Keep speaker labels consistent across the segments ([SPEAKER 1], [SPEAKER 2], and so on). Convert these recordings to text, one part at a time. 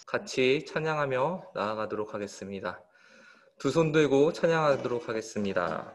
[SPEAKER 1] 같이 찬양하며 나아가도록 하겠습니다. 두 손 들고 찬양하도록 하겠습니다.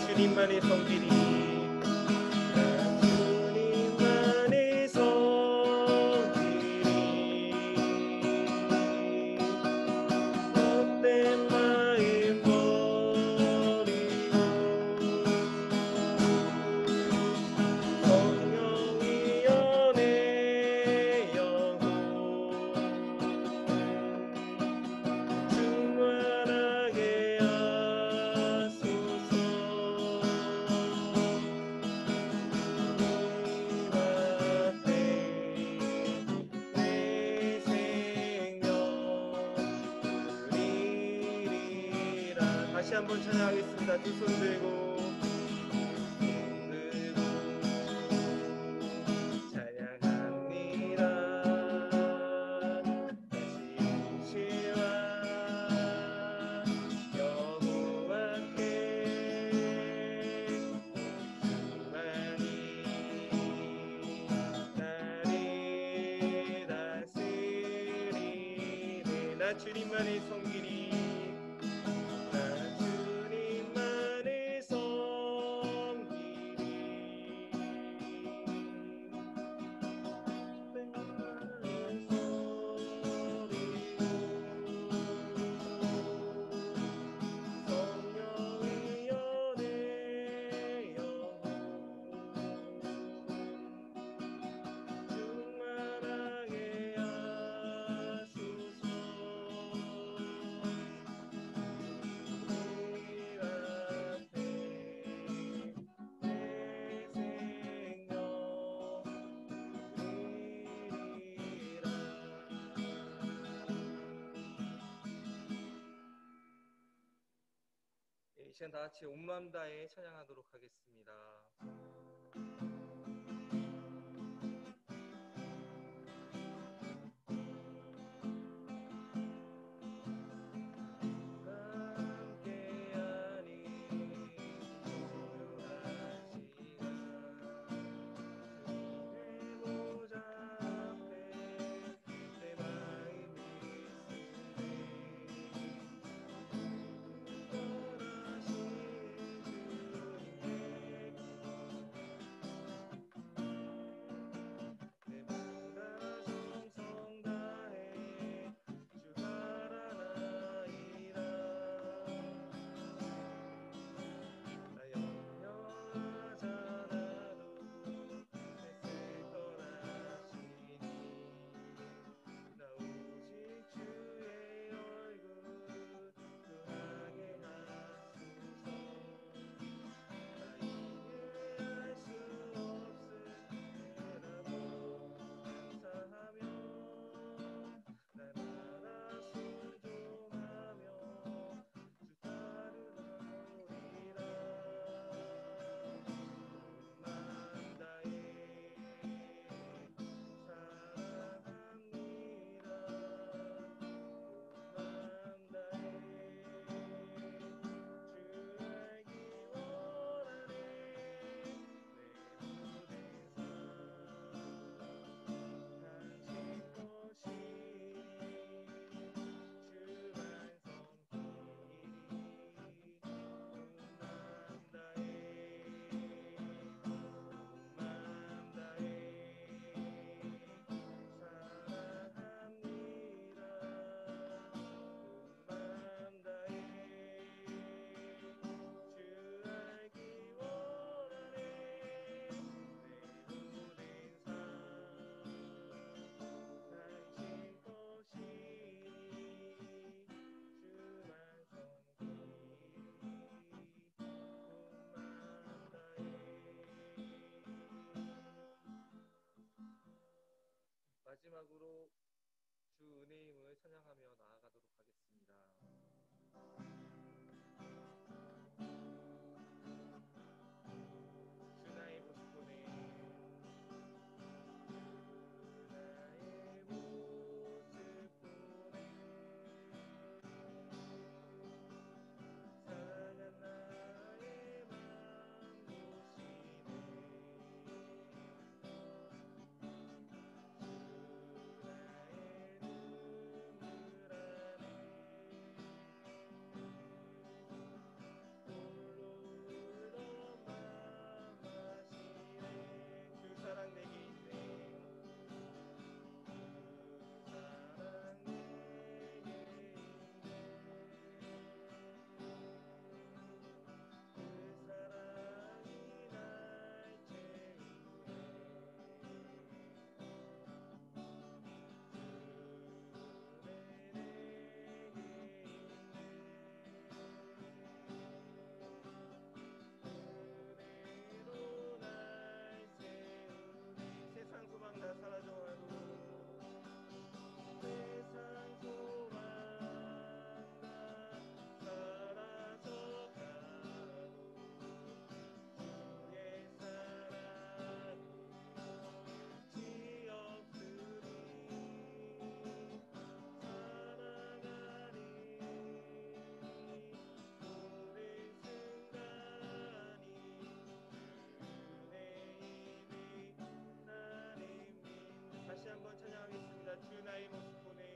[SPEAKER 2] 주님만의 성길이 주님만의 성길이 헛된 마음 버리고 성령이여 내 영혼 충만하게 다시 한번 찬양하겠습니다. 두 손 들고 찬양합니다. 다시 오시와 여호와께 주만이 나를 다스리네. 나 주님만의 성길이 이 시간 다 같이 온 마음 다해 찬양하도록 하겠습니다. 마지막으로 주 은혜임을 찬양하며 나아가도록 하겠습니다. 주 나의 모습 보내 다시 한번 찬양하겠습니다. 주 나의 모습 보내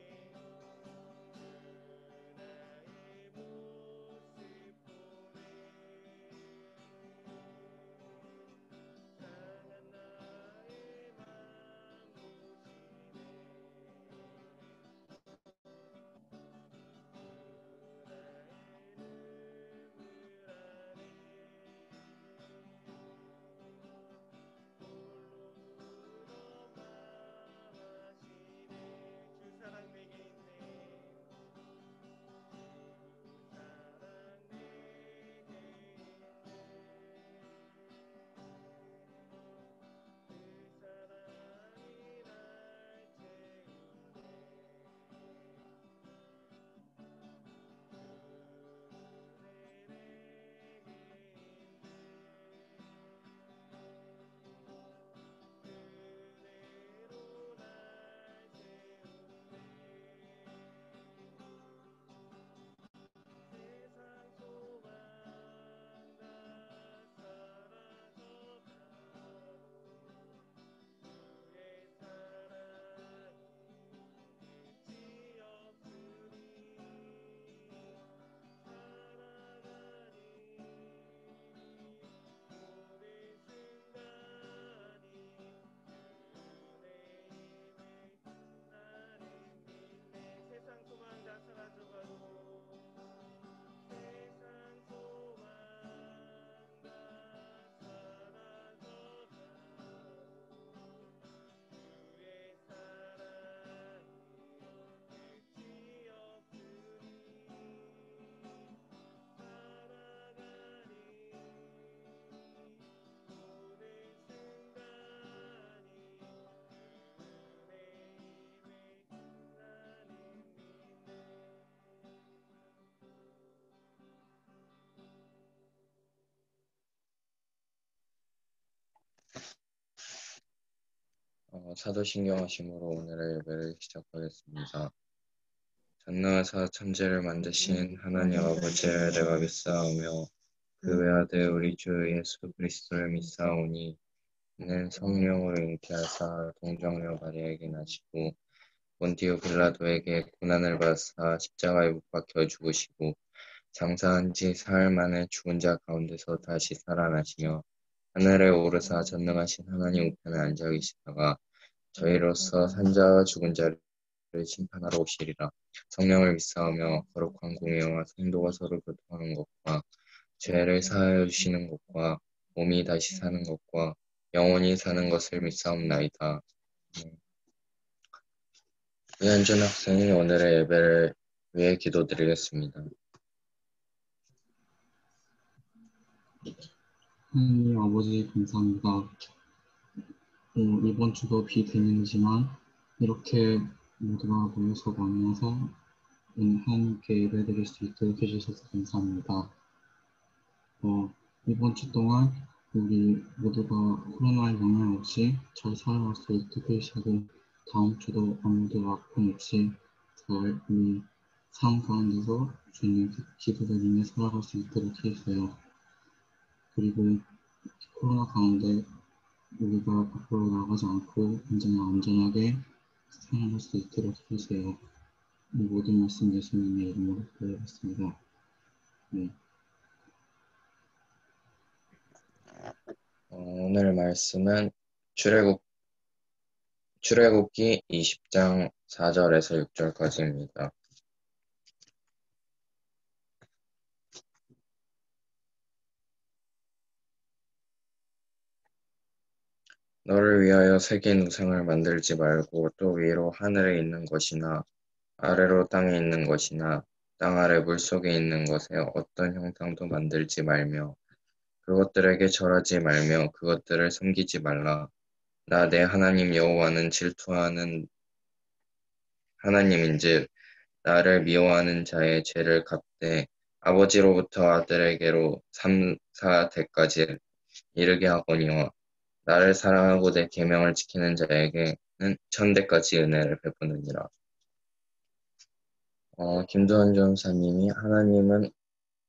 [SPEAKER 3] 사도신경 하심으로 오늘의 예배를 시작하겠습니다. 전능하사 천지를 만드신 하나님 아버지를 내가 믿사오며 그 외아들 우리 주 예수 그리스도를 믿사오니 이는 성령으로 잉태하사 동정녀 마리아에게 나시고 본디오 빌라도에게 고난을 받으사 십자가에 못 박혀 죽으시고 장사한 지 사흘 만에 죽은 자 가운데서 다시 살아나시며 하늘에 오르사 전능하신 하나님 우편에 앉아 계시다가 저희로서 산자와 죽은 자를 심판하러 오시리라. 성령을 믿사오며 거룩한 공예와 성도가 서로 교통하는 것과 죄를 사하여 주시는 것과 몸이 다시 사는 것과 영원히 사는 것을 믿사옵나이다. 이현준 학생이 오늘의 예배를 위해 기도드리겠습니다.
[SPEAKER 4] 하나님 아버지 감사합니다. 이번 주도 비대면이지만 이렇게 모두가 모여서 만나서 하나님께 예배드릴 수 있도록 해주셔서 감사합니다. 이번 주 동안 우리 모두가 코로나의 영향 없이 잘 살아갈 수 있도록 해주시고, 다음 주도 아무도 아픔 없이 잘 우리 삶 가운데서 주님 기도드리며 살아갈 수 있도록 해주세요. 그리고 코로나 가운데 우리가 밖으로 나가지 않고 언제나 안전하게 생활할 수 있도록 해주세요. 이 모든 말씀 예수님의 이름으로 기도드렸습니다. 네.
[SPEAKER 3] 오늘 말씀은 출애굽기 20장 4절에서 6절까지입니다. 너를 위하여 새긴 우상을 만들지 말고 또 위로 하늘에 있는 것이나 아래로 땅에 있는 것이나 땅 아래 물속에 있는 것에 어떤 형상도 만들지 말며 그것들에게 절하지 말며 그것들을 섬기지 말라. 나 내 하나님 여호와는 질투하는 하나님인즉 나를 미워하는 자의 죄를 갚되 아버지로부터 아들에게로 3, 4대까지 이르게 하거니와 나를 사랑하고 내 계명을 지키는 자에게는 1000대까지 은혜를 베푸느니라. 김도환 전사님이 하나님은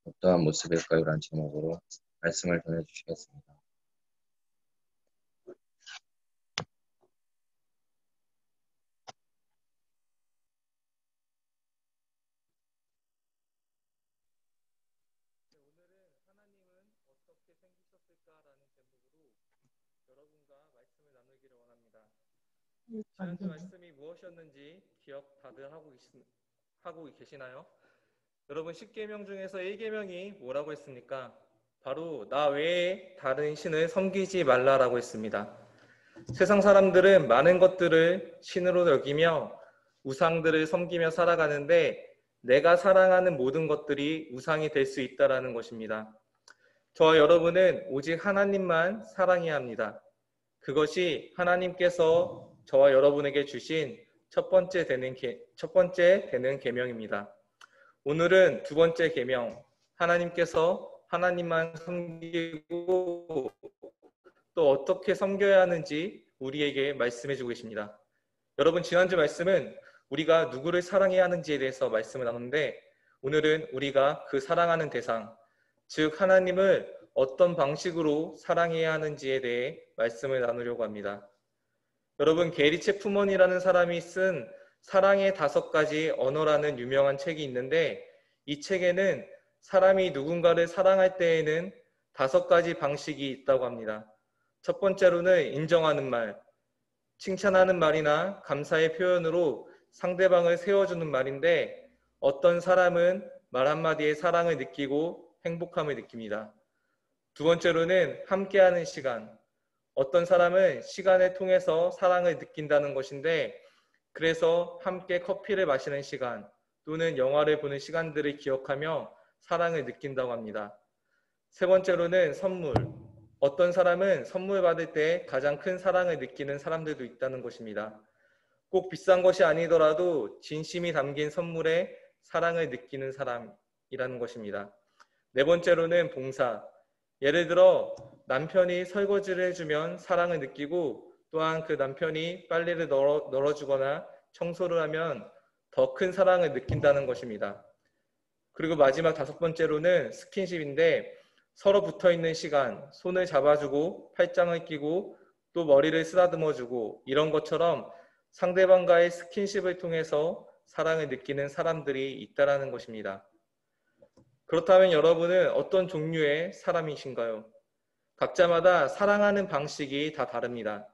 [SPEAKER 3] 어떠한 모습일까요? 라는 제목으로 말씀을 전해주시겠습니다.
[SPEAKER 2] 오늘은 하나님은 어떻게 생기셨을까라는 제목으로 여러분과 말씀을 나누기를 원합니다. 지난주 말씀이 무엇이었는지 기억 다들 하고 계시나요? 여러분 10계명 중에서 1계명이 뭐라고 했습니까? 바로 나 외에 다른 신을 섬기지 말라라고 했습니다. 세상 사람들은 많은 것들을 신으로 여기며 우상들을 섬기며 살아가는데 내가 사랑하는 모든 것들이 우상이 될 수 있다는 것입니다. 저와 여러분은 오직 하나님만 사랑해야 합니다. 그것이 하나님께서 저와 여러분에게 주신 첫 번째 되는 계명입니다. 오늘은 두 번째 계명, 하나님께서 하나님만 섬기고 또 어떻게 섬겨야 하는지 우리에게 말씀해 주고 계십니다. 여러분, 지난주 말씀은 우리가 누구를 사랑해야 하는지에 대해서 말씀을 나눴는데 오늘은 우리가 그 사랑하는 대상, 즉 하나님을 어떤 방식으로 사랑해야 하는지에 대해 말씀을 나누려고 합니다. 여러분, 게리 체프먼이라는 사람이 쓴 사랑의 5가지 언어라는 유명한 책이 있는데 이 책에는 사람이 누군가를 사랑할 때에는 5가지 방식이 있다고 합니다. 첫 번째로는 인정하는 말, 칭찬하는 말이나 감사의 표현으로 상대방을 세워주는 말인데 어떤 사람은 말 한마디에 사랑을 느끼고 행복함을 느낍니다. 두 번째로는 함께하는 시간, 어떤 사람은 시간을 통해서 사랑을 느낀다는 것인데 그래서 함께 커피를 마시는 시간 또는 영화를 보는 시간들을 기억하며 사랑을 느낀다고 합니다. 세 번째로는 선물, 어떤 사람은 선물 받을 때 가장 큰 사랑을 느끼는 사람들도 있다는 것입니다. 꼭 비싼 것이 아니더라도 진심이 담긴 선물에 사랑을 느끼는 사람이라는 것입니다. 네 번째로는 봉사, 예를 들어 남편이 설거지를 해주면 사랑을 느끼고 또한 그 남편이 빨래를 널어주거나 청소를 하면 더 큰 사랑을 느낀다는 것입니다. 그리고 마지막 5번째로는 스킨십인데 서로 붙어있는 시간, 손을 잡아주고 팔짱을 끼고 또 머리를 쓰다듬어주고 이런 것처럼 상대방과의 스킨십을 통해서 사랑을 느끼는 사람들이 있다는 것입니다. 그렇다면 여러분은 어떤 종류의 사람이신가요? 각자마다 사랑하는 방식이 다 다릅니다.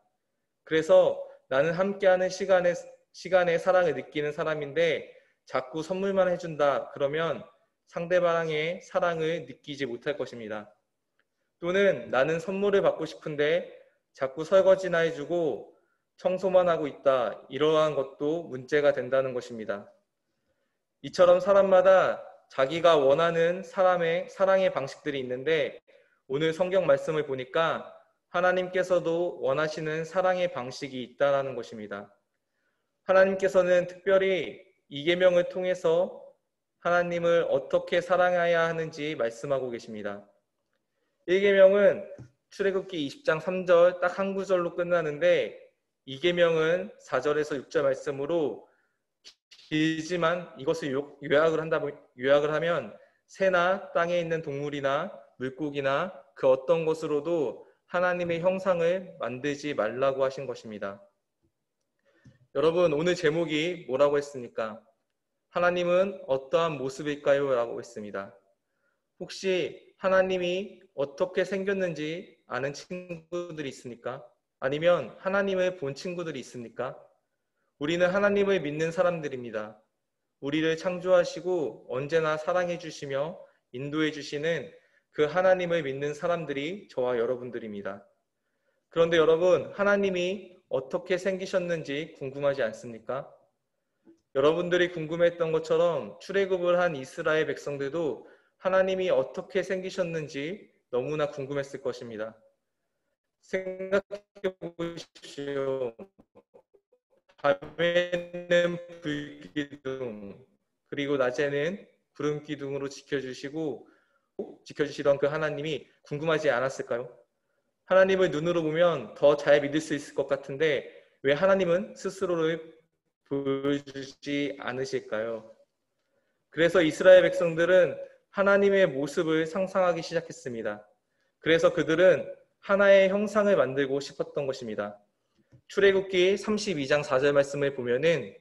[SPEAKER 2] 그래서 나는 함께하는 시간에 사랑을 느끼는 사람인데 자꾸 선물만 해준다 그러면 상대방의 사랑을 느끼지 못할 것입니다. 또는 나는 선물을 받고 싶은데 자꾸 설거지나 해주고 청소만 하고 있다 이러한 것도 문제가 된다는 것입니다. 이처럼 사람마다 자기가 원하는 사랑의 방식들이 있는데 오늘 성경 말씀을 보니까 하나님께서도 원하시는 사랑의 방식이 있다는 것입니다. 하나님께서는 특별히 이 계명을 통해서 하나님을 어떻게 사랑해야 하는지 말씀하고 계십니다. 1계명은 출애굽기 20장 3절 딱 한 구절로 끝나는데 2계명은 4절에서 6절 말씀으로 길지만 이것을 요약을 하면 새나 땅에 있는 동물이나 물고기나 그 어떤 것으로도 하나님의 형상을 만들지 말라고 하신 것입니다. 여러분, 오늘 제목이 뭐라고 했습니까? 하나님은 어떠한 모습일까요? 라고 했습니다. 혹시 하나님이 어떻게 생겼는지 아는 친구들이 있습니까? 아니면 하나님을 본 친구들이 있습니까? 우리는 하나님을 믿는 사람들입니다. 우리를 창조하시고 언제나 사랑해 주시며 인도해 주시는 그 하나님을 믿는 사람들이 저와 여러분들입니다. 그런데 여러분, 하나님이 어떻게 생기셨는지 궁금하지 않습니까? 여러분들이 궁금했던 것처럼 출애굽을 한 이스라엘 백성들도 하나님이 어떻게 생기셨는지 너무나 궁금했을 것입니다. 생각해 보십시오. 밤에는 불기둥, 그리고 낮에는 구름 기둥으로 지켜주시던 그 하나님이 궁금하지 않았을까요? 하나님을 눈으로 보면 더 잘 믿을 수 있을 것 같은데 왜 하나님은 스스로를 보여주지 않으실까요? 그래서 이스라엘 백성들은 하나님의 모습을 상상하기 시작했습니다. 그래서 그들은 하나의 형상을 만들고 싶었던 것입니다. 출애굽기 32장 4절 말씀을 보면은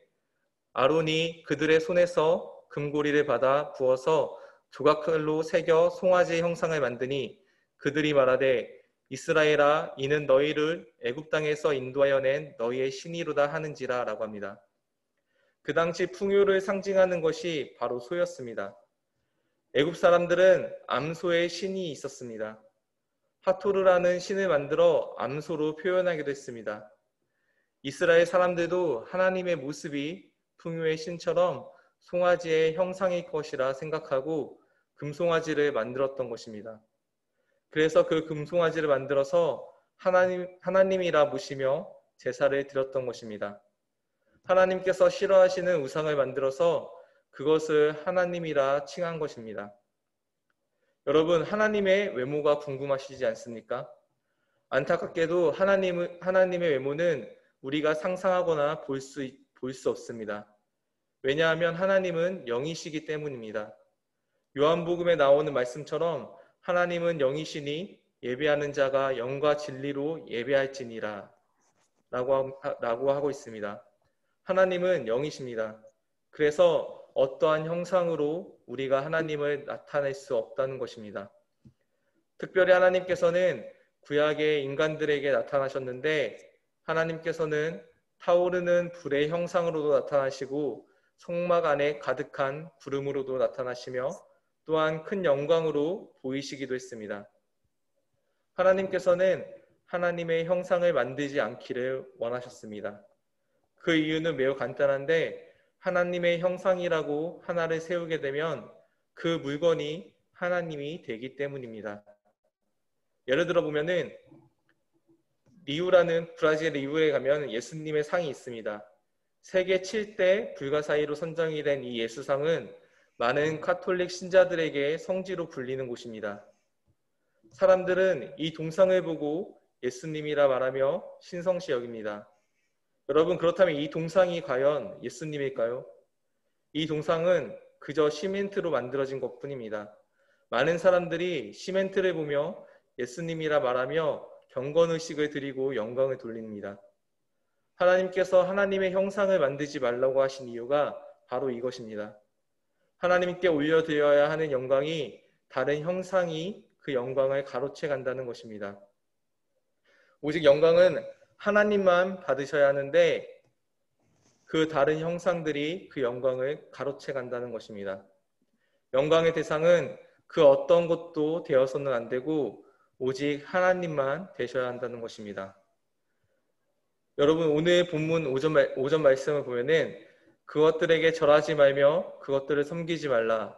[SPEAKER 2] 아론이 그들의 손에서 금고리를 받아 부어서 조각칼로 새겨 송아지의 형상을 만드니 그들이 말하되 이스라엘아 이는 너희를 애굽 땅에서 인도하여 낸 너희의 신이로다 하는지라 라고 합니다. 그 당시 풍요를 상징하는 것이 바로 소였습니다. 애굽 사람들은 암소의 신이 있었습니다. 하토르라는 신을 만들어 암소로 표현하기도 했습니다. 이스라엘 사람들도 하나님의 모습이 풍요의 신처럼 송아지의 형상일 것이라 생각하고 금송아지를 만들었던 것입니다. 그래서 그 금송아지를 만들어서 하나님이라 부시며 제사를 드렸던 것입니다. 하나님께서 싫어하시는 우상을 만들어서 그것을 하나님이라 칭한 것입니다. 여러분, 하나님의 외모가 궁금하시지 않습니까? 안타깝게도 하나님의 외모는 우리가 상상하거나 볼 수 없습니다. 왜냐하면 하나님은 영이시기 때문입니다. 요한복음에 나오는 말씀처럼 하나님은 영이시니 예배하는 자가 영과 진리로 예배할지니라 라고 하고 있습니다. 하나님은 영이십니다. 그래서 어떠한 형상으로 우리가 하나님을 나타낼 수 없다는 것입니다. 특별히 하나님께서는 구약의 인간들에게 나타나셨는데 하나님께서는 타오르는 불의 형상으로도 나타나시고 성막 안에 가득한 구름으로도 나타나시며 또한 큰 영광으로 보이시기도 했습니다. 하나님께서는 하나님의 형상을 만들지 않기를 원하셨습니다. 그 이유는 매우 간단한데 하나님의 형상이라고 하나를 세우게 되면 그 물건이 하나님이 되기 때문입니다. 예를 들어 보면은 브라질 리우에 가면 예수님의 상이 있습니다. 세계 7대 불가사의로 선정이 된 이 예수상은 많은 카톨릭 신자들에게 성지로 불리는 곳입니다. 사람들은 이 동상을 보고 예수님이라 말하며 신성시 여깁니다. 여러분, 그렇다면 이 동상이 과연 예수님일까요? 이 동상은 그저 시멘트로 만들어진 것뿐입니다. 많은 사람들이 시멘트를 보며 예수님이라 말하며 경건의식을 드리고 영광을 돌립니다. 하나님께서 하나님의 형상을 만들지 말라고 하신 이유가 바로 이것입니다. 하나님께 올려드려야 하는 영광이 다른 형상이 그 영광을 가로채 간다는 것입니다. 오직 영광은 하나님만 받으셔야 하는데 그 다른 형상들이 그 영광을 가로채 간다는 것입니다. 영광의 대상은 그 어떤 것도 되어서는 안 되고 오직 하나님만 되셔야 한다는 것입니다. 여러분, 오늘 본문 오전 말씀을 보면은 그것들에게 절하지 말며 그것들을 섬기지 말라.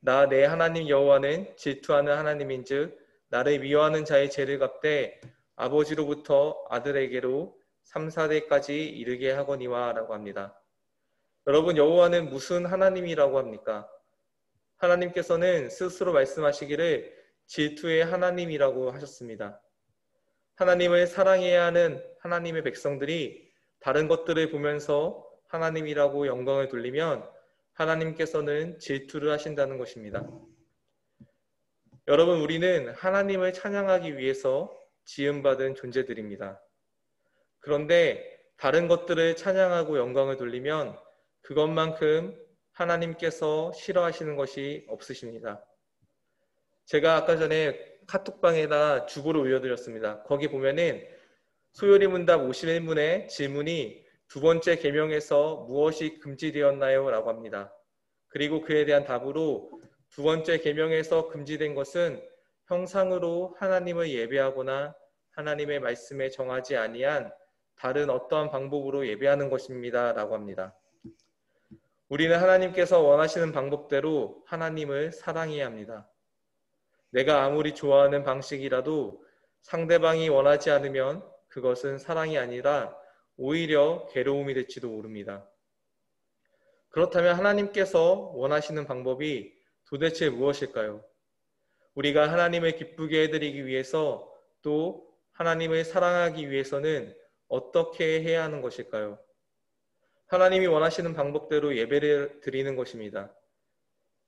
[SPEAKER 2] 나 내 하나님 여호와는 질투하는 하나님인즉 나를 미워하는 자의 죄를 갚되 아버지로부터 아들에게로 3, 4대까지 이르게 하거니와 라고 합니다. 여러분, 여호와는 무슨 하나님이라고 합니까? 하나님께서는 스스로 말씀하시기를 질투의 하나님이라고 하셨습니다. 하나님을 사랑해야 하는 하나님의 백성들이 다른 것들을 보면서 하나님이라고 영광을 돌리면 하나님께서는 질투를 하신다는 것입니다. 여러분, 우리는 하나님을 찬양하기 위해서 지음받은 존재들입니다. 그런데 다른 것들을 찬양하고 영광을 돌리면 그것만큼 하나님께서 싫어하시는 것이 없으십니다. 제가 아까 전에 카톡방에다 주보를 올려드렸습니다. 거기 보면은 소요리 문답 51문의 질문이 두 번째 계명에서 무엇이 금지되었나요? 라고 합니다. 그리고 그에 대한 답으로 두 번째 계명에서 금지된 것은 형상으로 하나님을 예배하거나 하나님의 말씀에 정하지 아니한 다른 어떠한 방법으로 예배하는 것입니다. 라고 합니다. 우리는 하나님께서 원하시는 방법대로 하나님을 사랑해야 합니다. 내가 아무리 좋아하는 방식이라도 상대방이 원하지 않으면 그것은 사랑이 아니라 오히려 괴로움이 될지도 모릅니다. 그렇다면 하나님께서 원하시는 방법이 도대체 무엇일까요? 우리가 하나님을 기쁘게 해드리기 위해서 또 하나님을 사랑하기 위해서는 어떻게 해야 하는 것일까요? 하나님이 원하시는 방법대로 예배를 드리는 것입니다.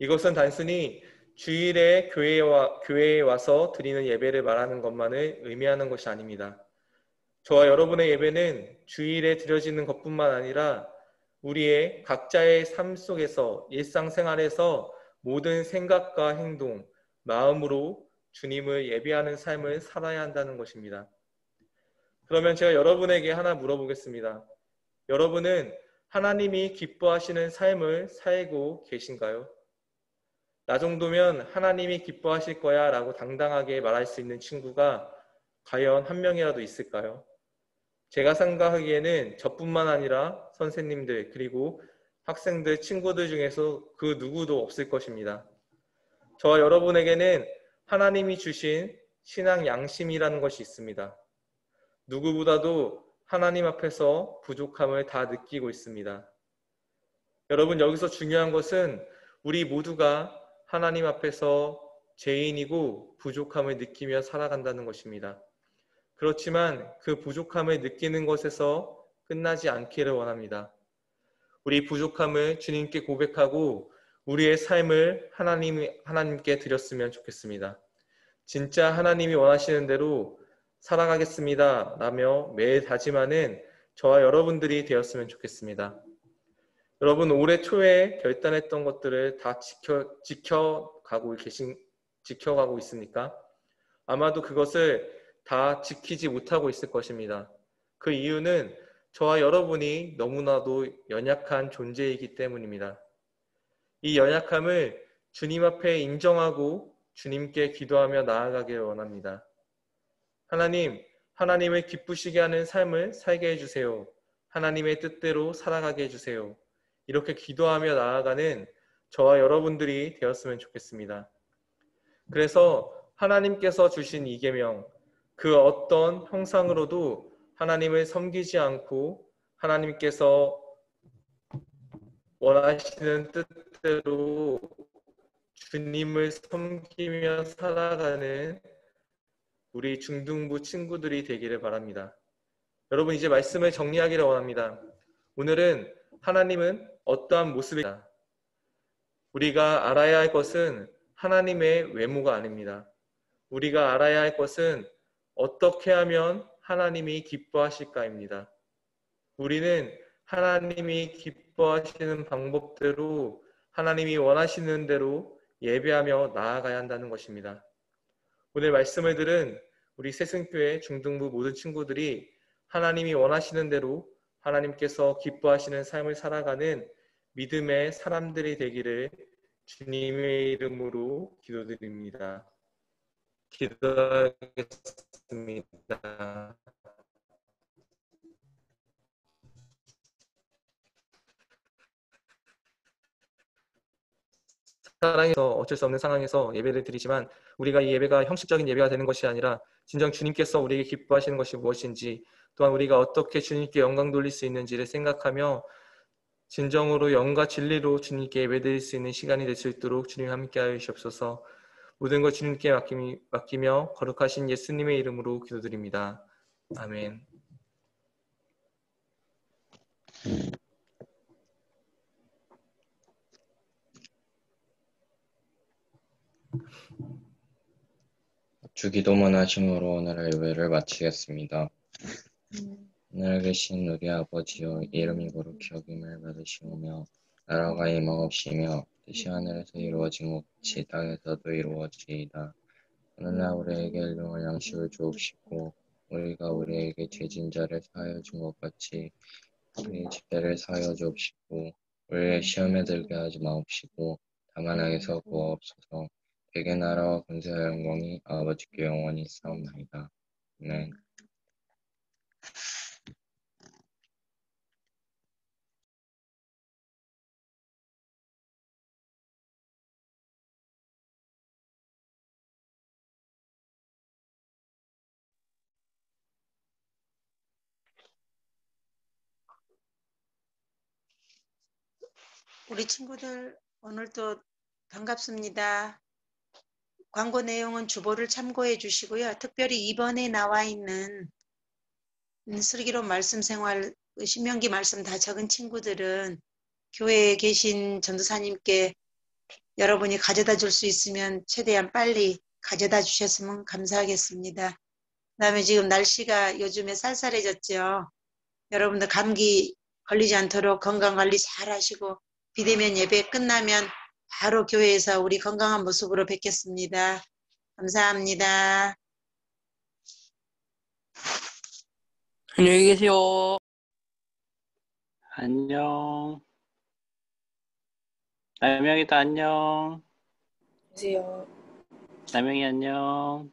[SPEAKER 2] 이것은 단순히 주일에 교회에 와서 드리는 예배를 말하는 것만을 의미하는 것이 아닙니다. 저와 여러분의 예배는 주일에 드려지는 것뿐만 아니라 우리의 각자의 삶 속에서 일상생활에서 모든 생각과 행동, 마음으로 주님을 예배하는 삶을 살아야 한다는 것입니다. 그러면 제가 여러분에게 하나 물어보겠습니다. 여러분은 하나님이 기뻐하시는 삶을 살고 계신가요? 나 정도면 하나님이 기뻐하실 거야 라고 당당하게 말할 수 있는 친구가 과연 한 명이라도 있을까요? 제가 생각하기에는 저뿐만 아니라 선생님들 그리고 학생들, 친구들 중에서 그 누구도 없을 것입니다. 저와 여러분에게는 하나님이 주신 신앙 양심이라는 것이 있습니다. 누구보다도 하나님 앞에서 부족함을 다 느끼고 있습니다. 여러분, 여기서 중요한 것은 우리 모두가 하나님 앞에서 죄인이고 부족함을 느끼며 살아간다는 것입니다. 그렇지만 그 부족함을 느끼는 것에서 끝나지 않기를 원합니다. 우리 부족함을 주님께 고백하고 우리의 삶을 하나님께 드렸으면 좋겠습니다. 진짜 하나님이 원하시는 대로 살아가겠습니다 라며 매일 다짐하는 저와 여러분들이 되었으면 좋겠습니다. 여러분, 올해 초에 결단했던 것들을 다 지켜가고 있습니까? 아마도 그것을 다 지키지 못하고 있을 것입니다. 그 이유는 저와 여러분이 너무나도 연약한 존재이기 때문입니다. 이 연약함을 주님 앞에 인정하고 주님께 기도하며 나아가길 원합니다. 하나님, 하나님을 기쁘시게 하는 삶을 살게 해주세요. 하나님의 뜻대로 살아가게 해주세요. 이렇게 기도하며 나아가는 저와 여러분들이 되었으면 좋겠습니다. 그래서 하나님께서 주신 이 계명, 그 어떤 형상으로도 하나님을 섬기지 않고 하나님께서 원하시는 뜻대로 주님을 섬기며 살아가는 우리 중등부 친구들이 되기를 바랍니다. 여러분, 이제 말씀을 정리하기를 원합니다. 오늘은 하나님은 어떠한 모습이다. 우리가 알아야 할 것은 하나님의 외모가 아닙니다. 우리가 알아야 할 것은 어떻게 하면 하나님이 기뻐하실까입니다. 우리는 하나님이 기뻐하시는 방법대로 하나님이 원하시는 대로 예배하며 나아가야 한다는 것입니다. 오늘 말씀을 들은 우리 새승교회 중등부 모든 친구들이 하나님이 원하시는 대로 하나님께서 기뻐하시는 삶을 살아가는 믿음의 사람들이 되기를 주님의 이름으로 기도드립니다. 기도하겠습니다. 사랑해서 어쩔 수 없는 상황에서 예배를 드리지만 우리가 이 예배가 형식적인 예배가 되는 것이 아니라 진정 주님께서 우리에게 기뻐하시는 것이 무엇인지 또한 우리가 어떻게 주님께 영광 돌릴 수 있는지를 생각하며 진정으로 영과 진리로 주님께 예배드릴 수 있는 시간이 될 수 있도록 주님 함께 하여 주시옵소서. 모든 것 주님께 맡기며 거룩하신 예수님의 이름으로 기도드립니다. 아멘.
[SPEAKER 3] 주기도문 하심으로 오늘의 예배를 마치겠습니다. 하늘에 계신 우리 아버지여, 이름이 거룩히 여김을 받으시오며 나라가 임하옵시며 뜻이 하늘에서 이루어진 것 같이 땅에서도 이루어지이다. 오늘날 우리에게 일용할 양식을 주옵시고 우리가 우리에게 죄진 자를 사하여 준 것 같이 우리 죄를 사하여 주옵시고 우리를 시험에 들게 하지 마옵시고 다만 악에서 구하옵소서. 대개 나라와 권세와 영광이 아버지께 영원히 싸움나이다. 아멘.
[SPEAKER 5] 우리 친구들 오늘도 반갑습니다. 광고 내용은 주보를 참고해 주시고요. 특별히 이번에 나와 있는 슬기로운 말씀 생활 신명기 말씀 다 적은 친구들은 교회에 계신 전도사님께 여러분이 가져다 줄 수 있으면 최대한 빨리 가져다 주셨으면 감사하겠습니다. 그다음에 지금 날씨가 요즘에 쌀쌀해졌죠. 여러분들 감기 걸리지 않도록 건강관리 잘 하시고 비대면 예배 끝나면 바로 교회에서 우리 건강한 모습으로 뵙겠습니다. 감사합니다.
[SPEAKER 6] 안녕히 계세요.
[SPEAKER 7] 안녕. 남영이도 안녕.
[SPEAKER 8] 안녕하세요.
[SPEAKER 7] 남영이 안녕.